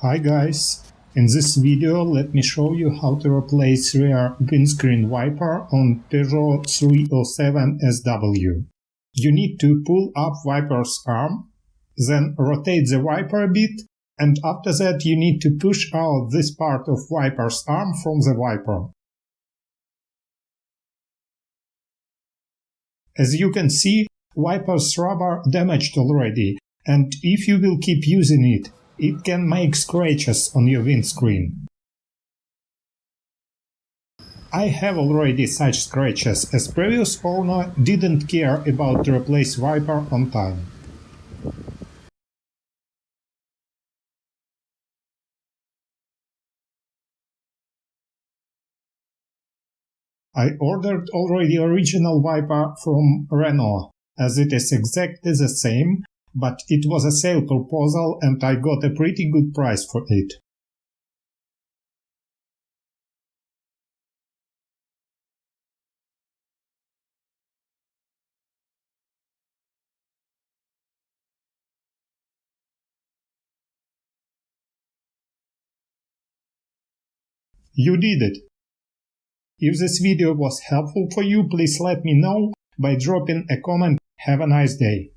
Hi guys! In this video let me show you how to replace rear windscreen wiper on Peugeot 307 SW. You need to pull up wiper's arm, then rotate the wiper a bit, and after that you need to push out this part of wiper's arm from the wiper. As you can see, wiper's rubber damaged already, and if you will keep using it, it can make scratches on your windscreen. I have already such scratches, as previous owner didn't care about to replace wiper on time. I ordered already original wiper from Renault, as it is exactly the same, but it was a sale proposal and I got a pretty good price for it. You did it! If this video was helpful for you, please let me know by dropping a comment. Have a nice day!